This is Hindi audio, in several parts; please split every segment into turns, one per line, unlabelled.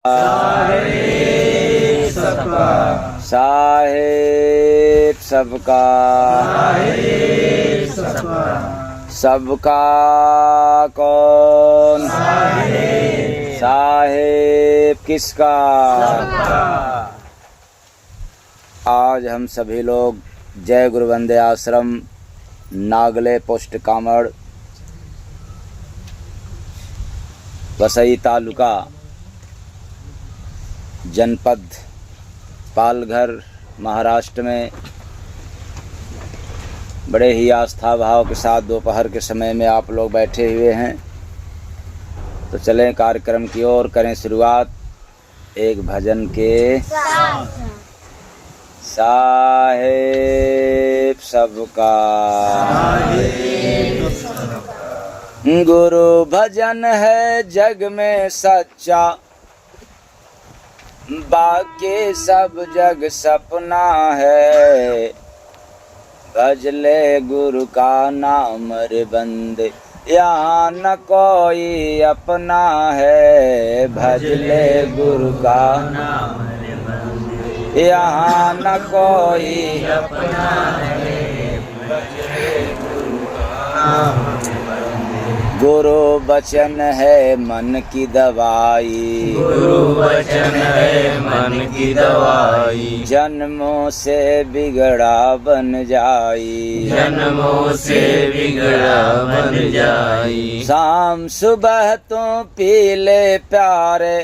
साहेब सबका,
साहेब सबका,
साहेब सबका,
सबका कौन?
साहेब,
साहेब किसका?
सबका।
आज हम सभी लोग जय गुरु वंदे आश्रम नागले पोस्ट कामड़ वसई तालुका जनपद पालघर महाराष्ट्र में बड़े ही आस्था भाव के साथ दोपहर के समय में आप लोग बैठे हुए हैं। तो चलें कार्यक्रम की ओर करें शुरुआत एक भजन के। साहेब सबका, गुरु भजन है जग में सच्चा, बाकी सब जग सपना है। भज ले गुरु का नाम रे बंदे, यहाँ न कोई अपना है। भज ले गुरु का नाम रे बंदे, यहाँ न कोई
अपना है। भज ले गुरु का नाम रे बंदे।
गुरु वचन है मन की दवाई,
गुरु वचन है मन की दवाई।
जन्मों से बिगड़ा बन जाई,
जन्मों से बिगड़ा बन जाई।
शाम सुबह तो पी ले प्यारे,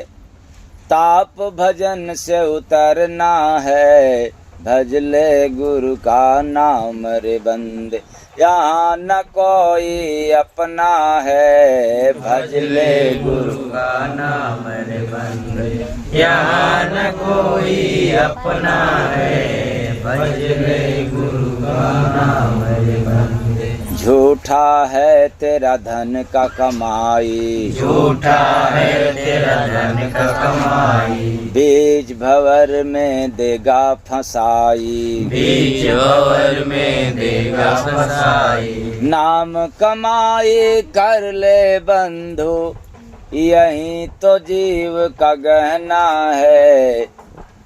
ताप भजन से उतरना है। भज ले गुरु का नाम रे बंदे, यहाँ न कोई अपना है। भज ले गुरु
का नाम रे बंदे, यहाँ न कोई अपना है। भज ले गुरु का नाम रे बंदे।
झूठा है तेरा धन का कमाई,
झूठा है तेरा धन का कमाई।
बीज भंवर में देगा फंसाई,
बीच भंवर में देगा फंसाई।
नाम कमाई कर ले बंधु, यही तो जीव का गहना है।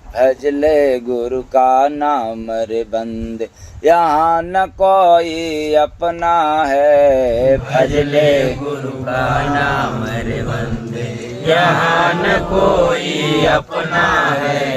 भज ले गुरु का नाम रे बंदे, यहाँ न कोई अपना है।
भज ले गुरु का नाम रे बंदे, यहाँ न कोई अपना है।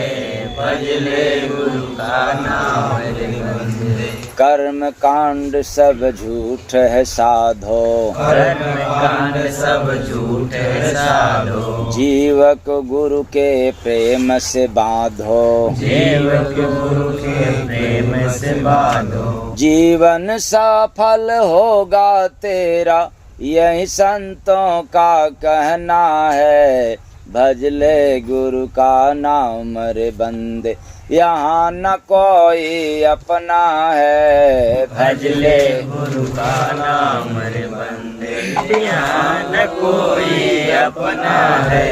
भज ले गुरु का नाम रे बंदे।
कर्म कांड सब झूठ है साधो,
कर्म कांड सब झूठ है साधो।
जीवक गुरु के प्रेम से बांधो,
जीवक गुरु के प्रेम से बांधो।
जीवन सफल होगा तेरा, यही संतों का कहना है। भज ले गुरु का नाम रे बंदे, यहाँ न कोई अपना है।
भज ले गुरु का नाम रे बंदे, यहाँ न कोई अपना है।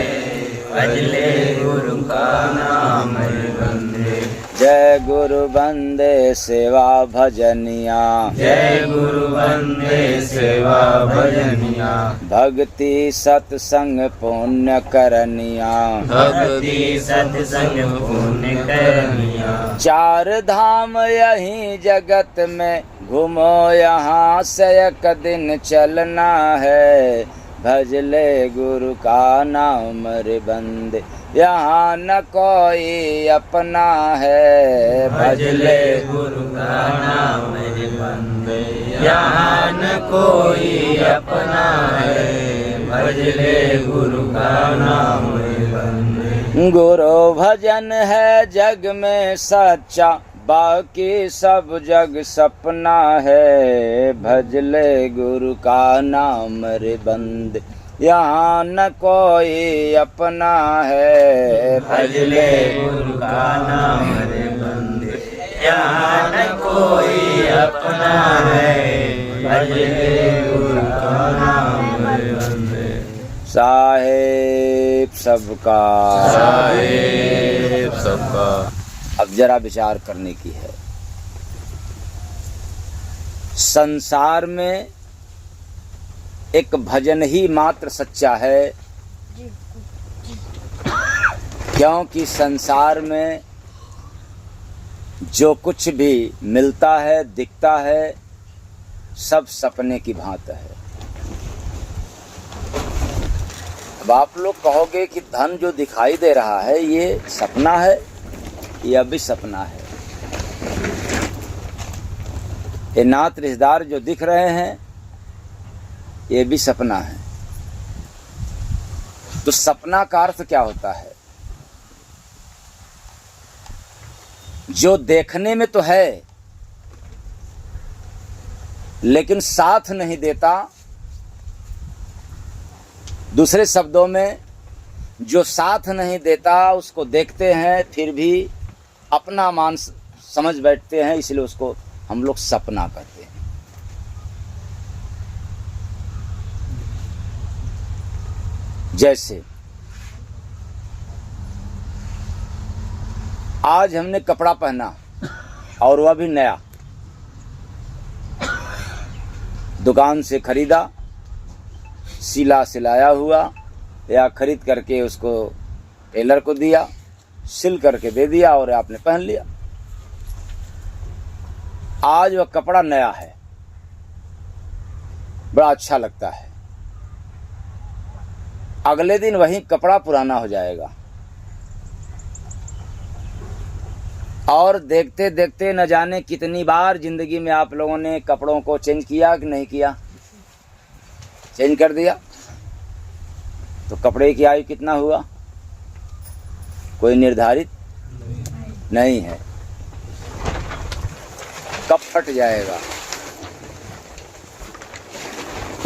भज ले गुरु का नाम रे बंदे।
जय गुरु वंदे सेवा भजनिया,
जय गुरु वंदे सेवा भजनिया।
भक्ति सत्संग पुण्य करनिया,
भक्ति सत्संग पुण्य करनिया।
चार धाम यही जगत में, घूमो यहाँ से एक दिन चलना है। भज ले गुरु का नाम रे बंदे, यहाँ न कोई अपना है।
भज ले गुरु का नाम रे बंदे, यहाँ न कोई अपना है। भज ले गुरु का नाम रे बंदे।
गुरु भजन है जग में सच्चा, बाकी सब जग सपना है। भज ले गुरु का नाम रे बंदे, यहाँ न कोई अपना है।
भज ले गुरु का नाम रे बंदे, यहाँ न कोई अपना है। भज ले गुरु का नाम रे बंदे।
साहेब सबका,
साहेब सबका।
अब जरा विचार करने की है। संसार में एक भजन ही मात्र सच्चा है क्योंकि संसार में जो कुछ भी मिलता है, दिखता है, सब सपने की भांति है। अब आप लोग कहोगे कि धन जो दिखाई दे रहा है ये सपना है, यह भी सपना है। ये नात रिश्तेदार जो दिख रहे हैं ये भी सपना है। तो सपना का अर्थ क्या होता है? जो देखने में तो है लेकिन साथ नहीं देता। दूसरे शब्दों में, जो साथ नहीं देता उसको देखते हैं फिर भी अपना मान समझ बैठते हैं, इसलिए उसको हम लोग सपना कहते हैं। जैसे आज हमने कपड़ा पहना और वह भी नया, दुकान से खरीदा, सिला सिलाया हुआ, या खरीद करके उसको टेलर को दिया, सिल करके दे दिया और आपने पहन लिया। आज वह कपड़ा नया है, बड़ा अच्छा लगता है। अगले दिन वही कपड़ा पुराना हो जाएगा और देखते देखते न जाने कितनी बार जिंदगी में आप लोगों ने कपड़ों को चेंज किया कि नहीं किया? चेंज कर दिया तो कपड़े की आयु कितना हुआ? कोई निर्धारित नहीं है, कब फट जाएगा।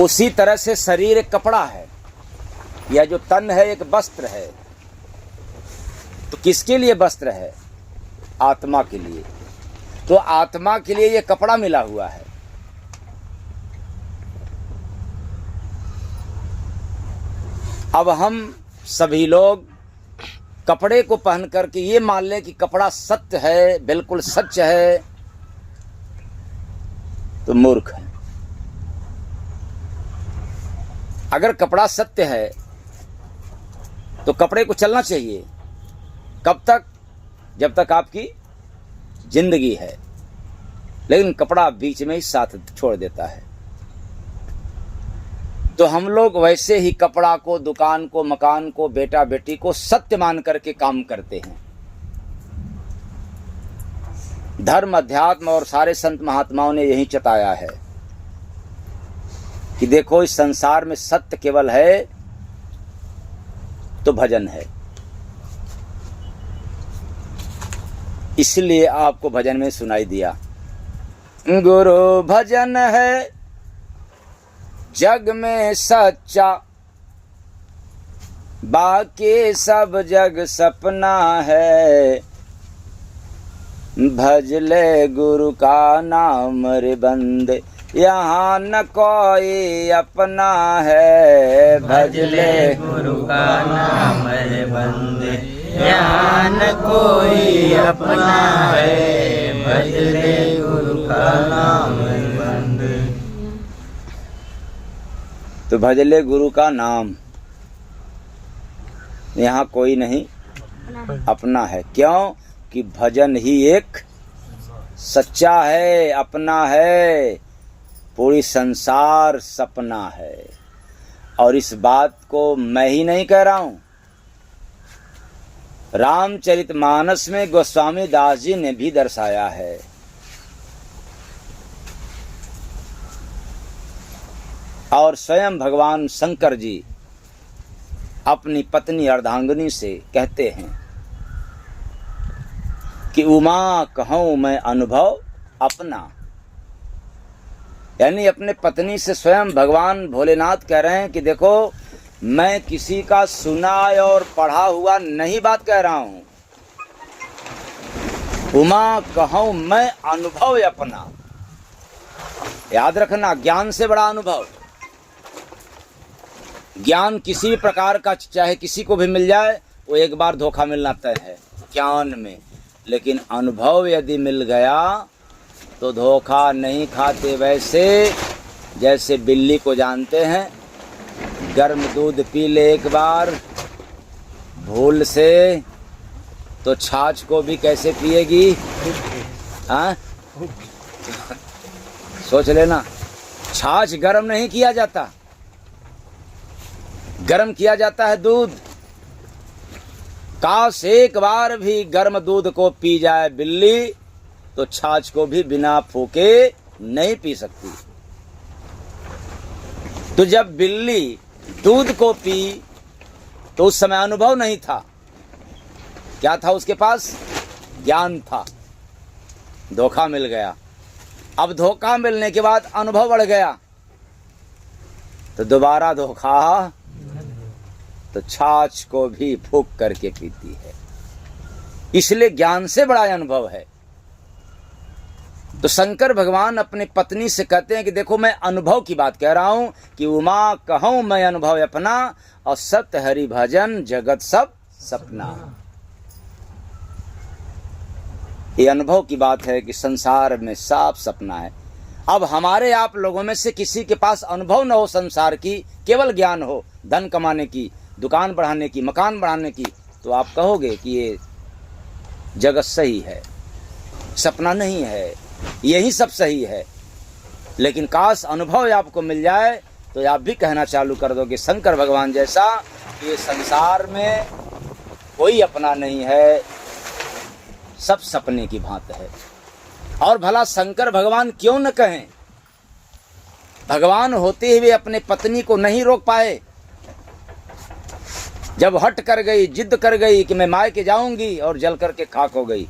उसी तरह से शरीर एक कपड़ा है, यह जो तन है एक वस्त्र है। तो किसके लिए वस्त्र है? आत्मा के लिए। तो आत्मा के लिए यह कपड़ा मिला हुआ है। अब हम सभी लोग कपड़े को पहन करके ये मान लें कि कपड़ा सत्य है, बिल्कुल सच है, तो मूर्ख है। अगर कपड़ा सत्य है तो कपड़े को चलना चाहिए। कब तक? जब तक आपकी जिंदगी है। लेकिन कपड़ा बीच में ही साथ छोड़ देता है। तो हम लोग वैसे ही कपड़ा को, दुकान को, मकान को, बेटा बेटी को सत्य मान करके काम करते हैं। धर्म, अध्यात्म और सारे संत महात्माओं ने यही चताया है कि देखो इस संसार में सत्य केवल है तो भजन है। इसलिए आपको भजन में सुनाई दिया, गुरु भजन है जग में सच्चा, बाकी सब जग सपना है। भज ले गुरु का नाम रे बंदे, यहाँ न कोई अपना है। भज ले
गुरु का नाम रे बंदे, यहाँ न कोई अपना है। भज ले गुरु का नाम रे बंदे।
तो भज ले गुरु का नाम, यहाँ कोई नहीं अपना है। क्यों? कि भजन ही एक सच्चा है, अपना है। पूरी संसार सपना है। और इस बात को मैं ही नहीं कह रहा हूं, रामचरितमानस में गोस्वामी दास जी ने भी दर्शाया है। और स्वयं भगवान शंकर जी अपनी पत्नी अर्धांगिनी से कहते हैं कि उमा कहूं मैं अनुभव अपना। यानी अपने पत्नी से स्वयं भगवान भोलेनाथ कह रहे हैं कि देखो मैं किसी का सुना और पढ़ा हुआ नहीं बात कह रहा हूं। उमा कहूं मैं अनुभव अपना। याद रखना, ज्ञान से बड़ा अनुभव। ज्ञान किसी भी प्रकार का चाहे किसी को भी मिल जाए, वो एक बार धोखा मिलना तय है ज्ञान में। लेकिन अनुभव यदि मिल गया तो धोखा नहीं खाते। वैसे जैसे बिल्ली को जानते हैं, गर्म दूध पी ले एक बार, भूल से तो छाछ को भी कैसे पिएगी? हाँ, सोच लेना। छाछ गर्म नहीं किया जाता, गर्म किया जाता है दूध। काश एक बार भी गर्म दूध को पी जाए बिल्ली तो छाछ को भी बिना फूके नहीं पी सकती। तो जब बिल्ली दूध को पी तो उस समय अनुभव नहीं था। क्या था उसके पास? ज्ञान था। धोखा मिल गया। अब धोखा मिलने के बाद अनुभव बढ़ गया तो दोबारा धोखा, तो छाछ को भी फूंक करके पीती है। इसलिए ज्ञान से बड़ा अनुभव है। तो शंकर भगवान अपनी पत्नी से कहते हैं कि देखो मैं अनुभव की बात कह रहा हूं कि उमा कहूं मैं अनुभव अपना, और सत्य हरि भजन जगत सब सपना। ये अनुभव की बात है कि संसार में साफ सपना है। अब हमारे आप लोगों में से किसी के पास अनुभव न हो संसार की, केवल ज्ञान हो धन कमाने की, दुकान बढ़ाने की, मकान बढ़ाने की, तो आप कहोगे कि ये जगत सही है, सपना नहीं है, यही सब सही है। लेकिन काश अनुभव आपको मिल जाए तो आप भी कहना चालू कर दोगे शंकर भगवान जैसा कि ये संसार में कोई अपना नहीं है, सब सपने की भांति है। और भला शंकर भगवान क्यों न कहें? भगवान होते हुए अपने पत्नी को नहीं रोक पाए। जब हट कर गई, जिद कर गई कि मैं मायके जाऊंगी, और जल करके खाक हो गई।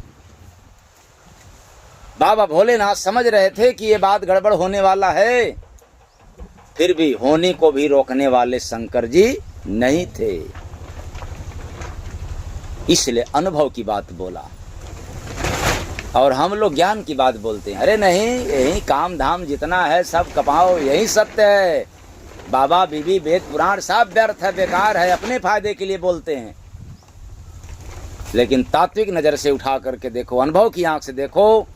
बाबा भोलेनाथ समझ रहे थे कि ये बात गड़बड़ होने वाला है, फिर भी होने को भी रोकने वाले शंकर जी नहीं थे। इसलिए अनुभव की बात बोला। और हम लोग ज्ञान की बात बोलते हैं। अरे नहीं, यही काम धाम जितना है सब कपाओ, यही सत्य है। बाबा बीबी वेद पुराण सब व्यर्थ है, बेकार है, अपने फायदे के लिए बोलते हैं। लेकिन तात्विक नजर से उठा करके देखो, अनुभव की आंख से देखो,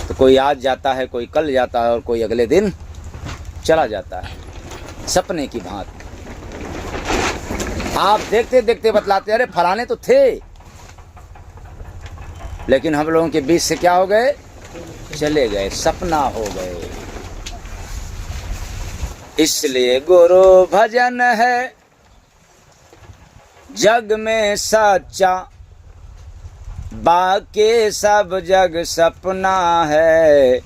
तो कोई आज जाता है, कोई कल जाता है, और कोई अगले दिन चला जाता है, सपने की भांति। आप देखते देखते बतलाते अरे फलाने तो थे, लेकिन हम लोगों के बीच से क्या हो गए? चले गए, सपना हो गए। इसलिए गुरु भजन है जग में सच्चा, बाकी सब जग सपना है।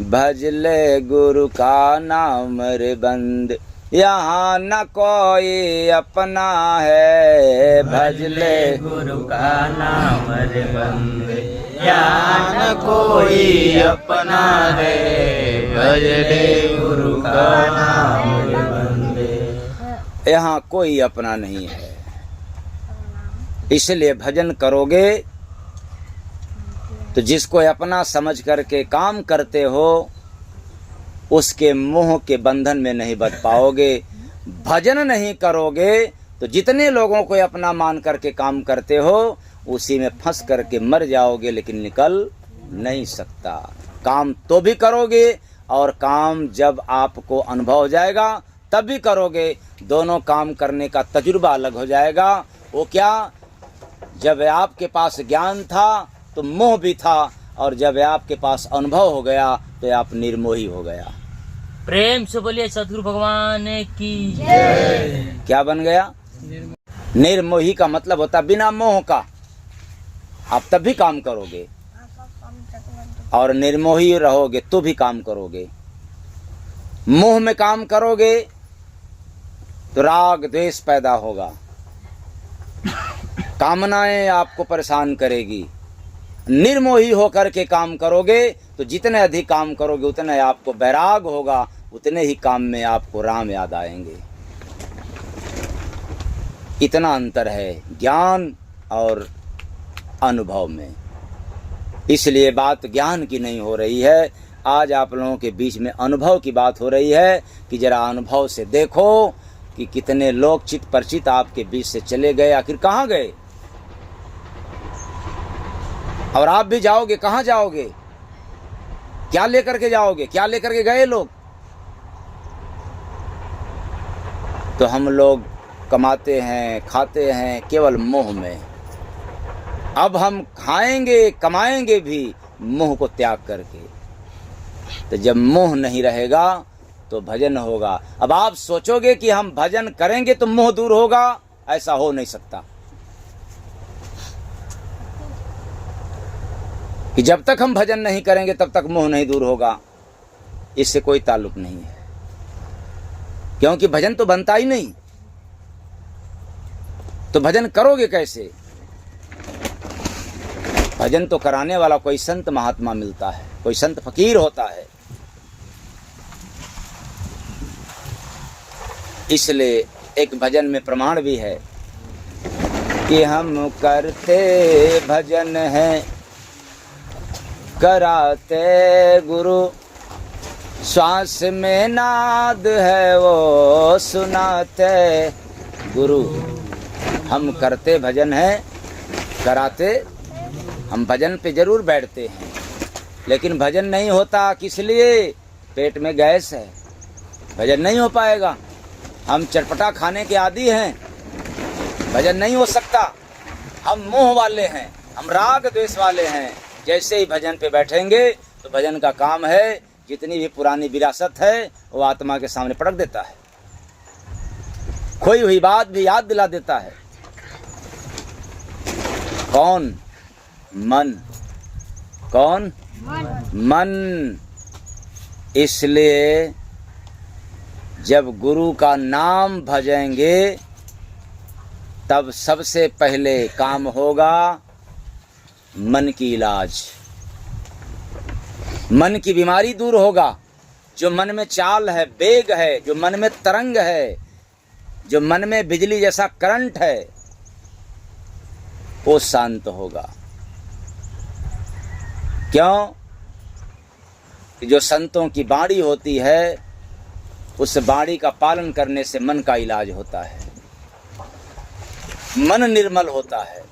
भज ले गुरु का नाम रे बंद, यहाँ न कोई अपना है। भज ले
गुरु का नाम रे बंदे, यहाँ न कोई अपना है। भज ले गुरु का नाम रे बंदे,
यहाँ कोई अपना नहीं है। इसलिए भजन करोगे तो जिसको अपना समझ करके काम करते हो उसके मोह के बंधन में नहीं बच पाओगे। भजन नहीं करोगे तो जितने लोगों को अपना मान करके काम करते हो उसी में फंस करके मर जाओगे, लेकिन निकल नहीं सकता। काम तो भी करोगे, और काम जब आपको अनुभव हो जाएगा तब भी करोगे। दोनों काम करने का तजुर्बा अलग हो जाएगा। वो क्या? जब आपके पास ज्ञान था तो मोह भी था, और जब आपके पास अनुभव हो गया तो आप निर्मोही हो गया।
प्रेम से बोलिए सतगुरु भगवान की जय।
क्या बन गया? निर्मोही का मतलब होता बिना मोह का। आप तब भी काम करोगे, और निर्मोही रहोगे तो भी काम करोगे। मोह में काम करोगे तो राग द्वेष पैदा होगा, कामनाएं आपको परेशान करेगी। निर्मोही होकर के काम करोगे तो जितने अधिक काम करोगे उतने आपको वैराग होगा, उतने ही काम में आपको राम याद आएंगे। इतना अंतर है ज्ञान और अनुभव में। इसलिए बात ज्ञान की नहीं हो रही है, आज आप लोगों के बीच में अनुभव की बात हो रही है कि जरा अनुभव से देखो कि कितने लोग चित परिचित आपके बीच से चले गए, आखिर कहाँ गए? और आप भी जाओगे, कहाँ जाओगे? क्या लेकर के जाओगे? क्या लेकर के गए लोग? तो हम लोग कमाते हैं, खाते हैं केवल मोह में। अब हम खाएंगे कमाएंगे भी मोह को त्याग करके। तो जब मोह नहीं रहेगा तो भजन होगा। अब आप सोचोगे कि हम भजन करेंगे तो मोह दूर होगा, ऐसा हो नहीं सकता। कि जब तक हम भजन नहीं करेंगे तब तक मोह नहीं दूर होगा, इससे कोई ताल्लुक नहीं है। क्योंकि भजन तो बनता ही नहीं, तो भजन करोगे कैसे? भजन तो कराने वाला कोई संत महात्मा मिलता है, कोई संत फकीर होता है। इसलिए एक भजन में प्रमाण भी है कि हम करते भजन हैं, कराते गुरु, श्वास में नाद है वो सुनाते गुरु। हम करते भजन हैं, कराते, हम भजन पे जरूर बैठते हैं, लेकिन भजन नहीं होता। किस लिए? पेट में गैस है, भजन नहीं हो पाएगा। हम चटपटा खाने के आदी हैं, भजन नहीं हो सकता। हम मोह वाले हैं, हम राग द्वेष वाले हैं। जैसे ही भजन पे बैठेंगे तो भजन का काम है जितनी भी पुरानी विरासत है वो आत्मा के सामने पटक देता है, खोई हुई बात भी याद दिला देता है। कौन? मन। कौन? मन। इसलिए जब गुरु का नाम भजेंगे तब सबसे पहले काम होगा मन की इलाज, मन की बीमारी दूर होगा। जो मन में चाल है, बेग है, जो मन में तरंग है, जो मन में बिजली जैसा करंट है, वो शांत होगा। क्यों? कि जो संतों की बाणी होती है, उस बाणी का पालन करने से मन का इलाज होता है, मन निर्मल होता है।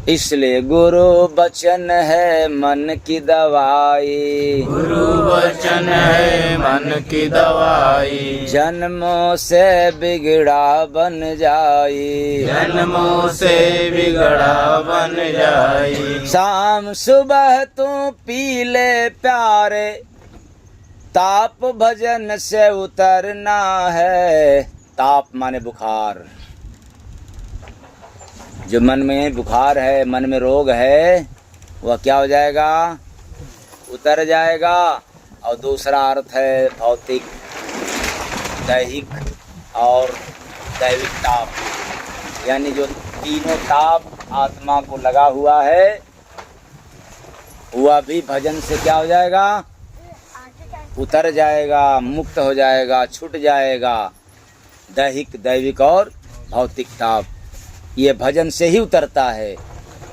इसलिए गुरु वचन है मन की दवाई,
गुरु वचन है मन की दवाई।
जन्मों से बिगड़ा बन जाई,
जन्मों से बिगड़ा बन जाई।
शाम सुबह तू पी ले प्यारे, ताप भजन से उतरना है। ताप माने बुखार। जो मन में बुखार है, मन में रोग है, वह क्या हो जाएगा? उतर जाएगा। और दूसरा अर्थ है भौतिक, दैहिक और दैविक ताप, यानी जो तीनों ताप आत्मा को लगा हुआ है, वह भी भजन से क्या हो जाएगा? उतर जाएगा, मुक्त हो जाएगा, छूट जाएगा। दैहिक, दैविक और भौतिक ताप ये भजन से ही उतरता है।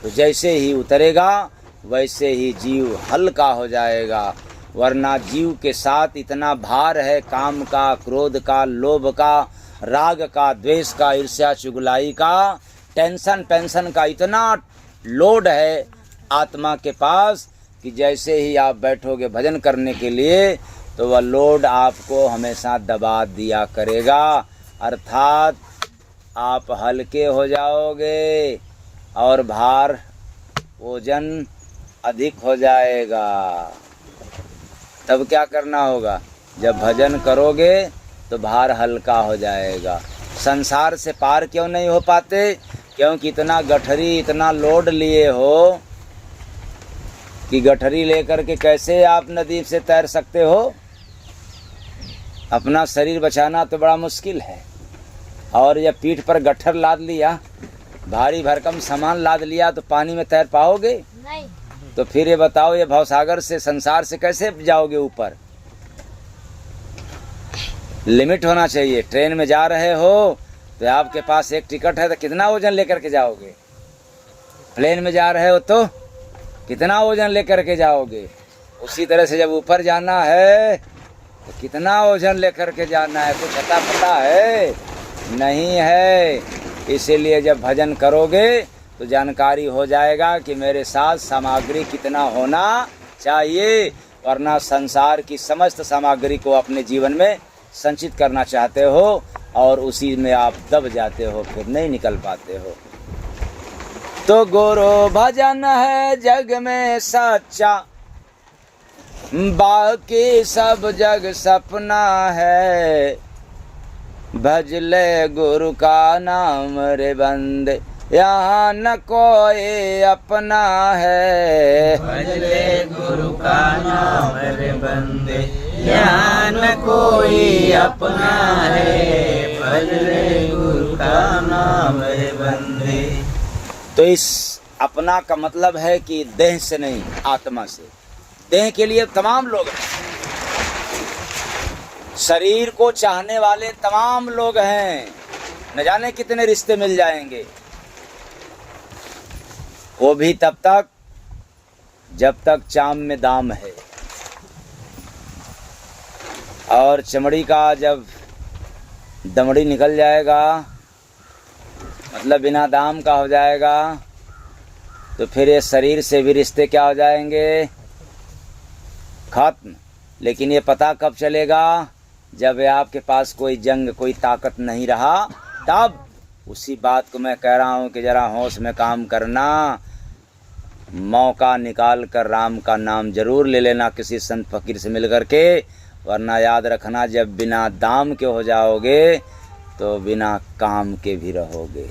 तो जैसे ही उतरेगा वैसे ही जीव हल्का हो जाएगा। वरना जीव के साथ इतना भार है काम का, क्रोध का, लोभ का, राग का, द्वेष का, ईर्ष्या चुगलाई का, टेंशन पेंशन का इतना लोड है आत्मा के पास कि जैसे ही आप बैठोगे भजन करने के लिए तो वह लोड आपको हमेशा दबा दिया करेगा। अर्थात आप हल्के हो जाओगे और भार, वजन अधिक हो जाएगा। तब क्या करना होगा? जब भजन करोगे तो भार हल्का हो जाएगा। संसार से पार क्यों नहीं हो पाते? क्योंकि इतना गठरी, इतना लोड लिए हो कि गठरी लेकर के कैसे आप नदी से तैर सकते हो? अपना शरीर बचाना तो बड़ा मुश्किल है। और जब पीठ पर गट्ठर लाद लिया, भारी भरकम सामान लाद लिया, तो पानी में तैर पाओगे? नहीं। तो फिर ये बताओ, ये भवसागर से, संसार से कैसे जाओगे ऊपर? लिमिट होना चाहिए। ट्रेन में जा रहे हो तो आपके पास एक टिकट है तो कितना वजन लेकर के जाओगे? प्लेन में जा रहे हो तो कितना वजन लेकर के जाओगे? उसी तरह से जब ऊपर जाना है तो कितना वजन लेकर के जाना है? कुछ अता पता है? नहीं है। इसीलिए जब भजन करोगे तो जानकारी हो जाएगा कि मेरे साथ सामग्री कितना होना चाहिए। वरना संसार की समस्त सामग्री को अपने जीवन में संचित करना चाहते हो और उसी में आप दब जाते हो, फिर नहीं निकल पाते हो। तो गुरु भजन है जग में सच्चा, बाकी सब जग सपना है। भज ले गुरु का नाम रे बंदे, यहाँ न कोई अपना है।
भज ले गुरु का नाम रे बंदे, यहाँ न कोई अपना है। भज ले गुरु का नाम रे बंदे।
तो इस अपना का मतलब है कि देह से नहीं, आत्मा से। देह के लिए तमाम लोग हैं, शरीर को चाहने वाले तमाम लोग हैं, न जाने कितने रिश्ते मिल जाएंगे। वो भी तब तक जब तक चाम में दाम है। और चमड़ी का जब दमड़ी निकल जाएगा, मतलब बिना दाम का हो जाएगा, तो फिर ये शरीर से भी रिश्ते क्या हो जाएंगे, खत्म। लेकिन ये पता कब चलेगा, जब आपके पास कोई जंग, कोई ताकत नहीं रहा, तब। उसी बात को मैं कह रहा हूँ कि जरा होश में काम करना, मौका निकाल कर राम का नाम जरूर ले लेना किसी संत फकीर से मिल करके, वरना याद रखना जब बिना दाम के हो जाओगे तो बिना काम के भी रहोगे।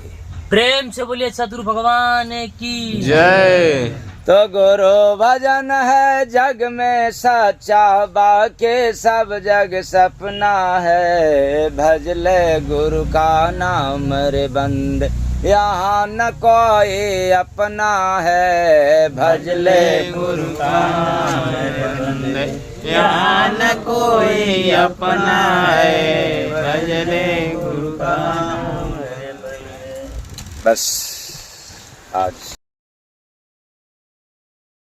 प्रेम से बोलिए सतगुरु भगवान की
जय।
तो गुरु भजन है जग में सच्चा, बाकी सब जग सपना है। भज ले गुरु का नाम रे बंदे, यहाँ न कोई अपना है। भज ले
गुरु का नाम रे बंदे, यहाँ न कोई अपना है। भज ले गुरु का नाम रे बंदे।
बस आज